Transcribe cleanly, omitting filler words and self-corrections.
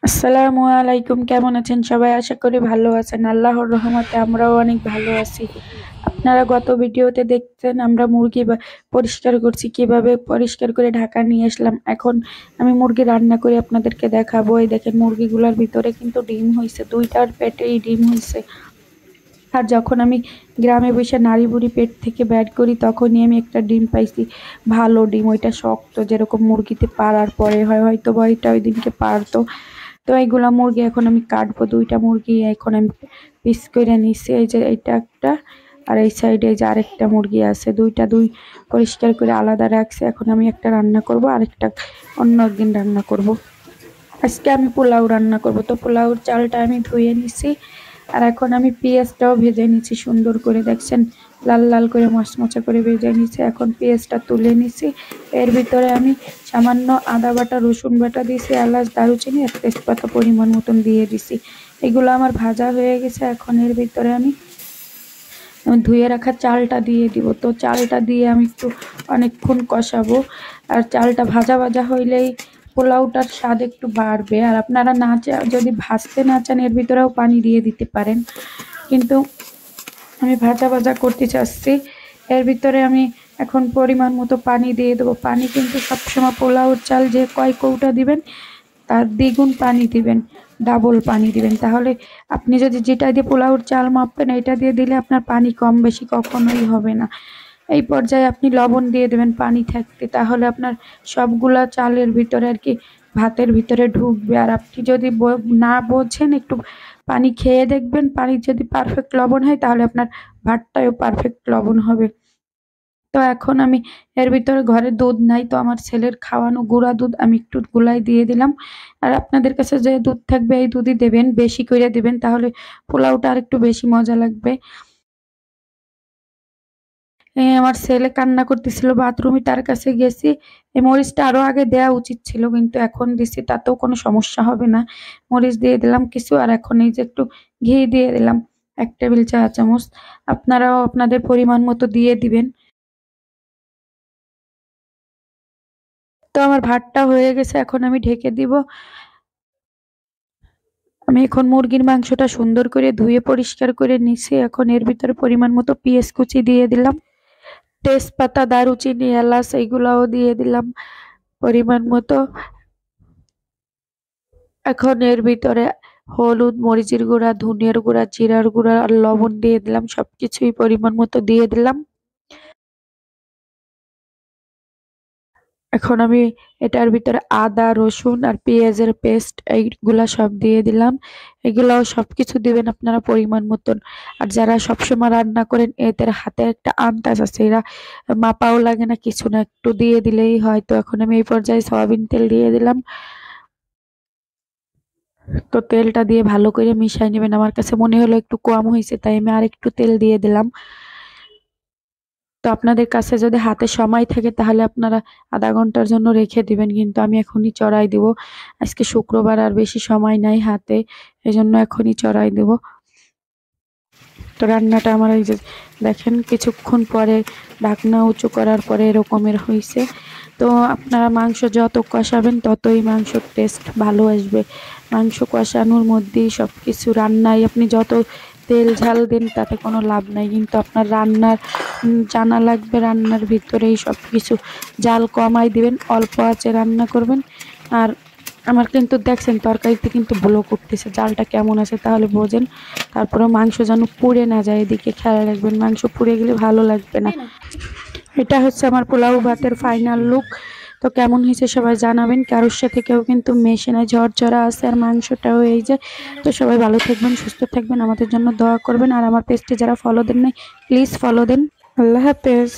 আসসালামু আলাইকুম, কেমন আছেন সবাই? আশা করি ভালো আছেন। আল্লাহর রহমতে আমরাও অনেক ভালো আছি। আপনারা গত ভিডিওতে দেখতেন আমরা মুরগি পরিষ্কার করছি, কিভাবে পরিষ্কার করে ঢাকা নিয়ে আসলাম। এখন আমি মুরগি রান্না করে আপনাদেরকে দেখাবো। এই দেখেন মুরগিগুলোর ভিতরে কিন্তু ডিম হয়েছে, দুইটার পেটেই ডিম হয়েছে। আর যখন আমি গ্রামে বসে নাড়ি বুড়ি পেট থেকে বের করি তখনই আমি একটা ডিম পাইছি, ভালো ডিম, ওইটা শক্ত, যেরকম মুরগিতে পাড়ার পরে হয়, হয়তো বা ওইটা ওই দিনকে পারতো। তো এইগুলা মুরগি এখন আমি কাটবো, দুইটা মুরগি এখন আমি পিস করে নিচ্ছি। এই যে এইটা একটা, আর এই সাইডে যে আরেকটা মুরগি আছে, দুই পরিষ্কার করে আলাদা রাখছি। এখন আমি একটা রান্না করব, আরেকটা অন্য একদিন রান্না করব। আজকে আমি পোলাও রান্না করব। তো পোলাওর চালটা আমি ধুয়ে নিছি, আর এখন আমি পেঁয়াজটাও ভেজে নিচ্ছি সুন্দর করে, দেখছেন লাল লাল করে মচমচা করে ভেজে নিচ্ছি। এখন পেঁয়াজটা তুলে নিচ্ছি। এর ভিতরে আমি সামান্য আদা বাটা, রসুন বাটা দিয়েছি, এলাচ, দারুচিনি আর তেজপাতা পরিমাণ মতন দিয়ে দিছি। এগুলো আমার ভাজা হয়ে গেছে। এখন এর ভিতরে আমি ধুয়ে রাখা চালটা দিয়ে দিব। তো চালটা দিয়ে আমি একটু অনেকক্ষণ কষাবো। আর চালটা ভাজা ভাজা হইলেই পোলাওটার স্বাদ একটু বাড়বে। আর আপনারা যদি ভাজতে না চান এর ভিতরেও পানি দিয়ে দিতে পারেন, কিন্তু আমি ভাজা ভাজা করতে চাচ্ছি। এর ভিতরে আমি এখন পরিমাণ মতো পানি দিয়ে দেবো। পানি কিন্তু সবসময় পোলাওর চাল যে কয় কৌটা দিবেন তার দ্বিগুণ পানি দিবেন, ডাবল পানি দিবেন। তাহলে আপনি যদি যেটা দিয়ে পোলাওর চাল মাপবেন এটা দিয়ে দিলে আপনার পানি কম বেশি কখনোই হবে না। এই পর্যায়ে আপনি লবণ দিয়ে দেবেন পানি থাকতে, তাহলে আপনার সবগুলা চালের ভিতরে আর কি ভাতের ভিতরে ঢুকবে। আর আপনি যদি না বোঝেন একটু পানি খেয়ে দেখবেন, পানি যদি পারফেক্ট লবণ হয় তাহলে আপনার ভাতটাও পারফেক্ট লবণ হবে। তো এখন আমি এর ভিতরে ঘরে দুধ নাই, তো আমার ছেলের খাওয়ানো গুঁড়া দুধ আমি একটু গুলাই দিয়ে দিলাম। আর আপনাদের কাছে যে দুধ থাকবে এই দুধই দেবেন, বেশি করে দেবেন, তাহলে পোলাওটা আর একটু বেশি মজা লাগবে। আমার ছেলে কান্না করতেছিল বাথরুমে, তার কাছে গেছি। এই মরিচটা আরো আগে দেওয়া উচিত ছিল, কিন্তু এখন দিছি, তাতেও কোনো সমস্যা হবে না। মরিচ দিয়ে দিলাম কিছু, আর এখন এই যে একটু ঘি দিয়ে দিলাম 1 টেবিল চা চামচ। আপনারাও আপনাদের পরিমাণ মতো দিয়ে দিবেন। তো আমার ভাতটা হয়ে গেছে, এখন আমি ঢেকে দিব। আমি এখন মুরগির মাংসটা সুন্দর করে ধুয়ে পরিষ্কার করে নিছি। এখন এর ভিতরে পরিমাণ মতো পেঁয়াজ কুচি দিয়ে দিলাম, তেজপাতা, দারুচিনি, এলাচ এইগুলাও দিয়ে দিলাম পরিমাণ মতো। এখন এর ভিতরে হলুদ, মরিচের গুঁড়া, ধনিয়ার গুঁড়া, জিরার গুঁড়া আর লবণ দিয়ে দিলাম, সবকিছুই পরিমাণ মতো দিয়ে দিলাম। এখন আমি এটার ভিতরে আদা, রসুন আর পেঁয়াজের পেস্ট এইগুলা সব দিয়ে দিলাম। এগুলাও সবকিছু দিবেন আপনারা পরিমাণ মতন। আর যারা সবসময় রান্না করেন এদের হাতে একটা আন্দাজ আছে, এরা মাপাও লাগে না, কিছু না, একটু দিয়ে দিলেই হয়। তো এখন আমি এই পর্যায়ে সয়াবিন তেল দিয়ে দিলাম। তো তেলটা দিয়ে ভালো করে মিশাই নেবেন। আমার কাছে মনে হলো একটু কম হয়েছে, তাই আমি আর একটু তেল দিয়ে দিলাম। তো আপনাদের কাছে যদি হাতে সময় থাকে তাহলে আপনারা আধা ঘন্টার জন্য রেখে দিবেন, কিন্তু আমি এখনই চড়াই দিব। আজকে শুক্রবার, আর বেশি সময় নাই হাতে, এজন্য এখনই চড়াই দেব। তো রান্নাটা আমার এই যে দেখেন কিছুক্ষণ পরে ঢাকনা উঁচু করার পরে এরকমের হয়েছে। তো আপনারা মাংস যত কষাবেন ততই মাংসর টেস্ট ভালো আসবে। মাংস কষানোর মধ্যেই সব কিছু, রান্নায় আপনি যত তেল ঝাল দেন তাতে কোনো লাভ নাই, কিন্তু আপনার রান্নার জানা লাগবে, রান্নার ভিতরেই সব কিছু। জাল কমাই দিবেন, অল্প আঁচে রান্না করবেন। আর আমার কিন্তু দেখছেন তরকারিতে কিন্তু ব্লো করতেছে, জালটা কেমন আছে তাহলে বোঝেন। তারপরে মাংস যেন পুড়ে না যায়, এদিকে খেয়াল রাখবেন, মাংস পুড়ে গেলে ভালো লাগবে না। এটা হচ্ছে আমার পোলাও ভাতের ফাইনাল লুক। তো কেমন হয়েছে সবাই জানাবেন। কারোর সাথে কেউ কিন্তু মেশে না, ঝরঝরা আছে, আর মাংসটাও এই যে। তো সবাই ভালো থাকবেন, সুস্থ থাকবেন, আমাদের জন্য দোয়া করবেন। আর আমার পেজটি যারা ফলো দেন নাই প্লিজ ফলো দেন। আল্লাহ হাফেজ।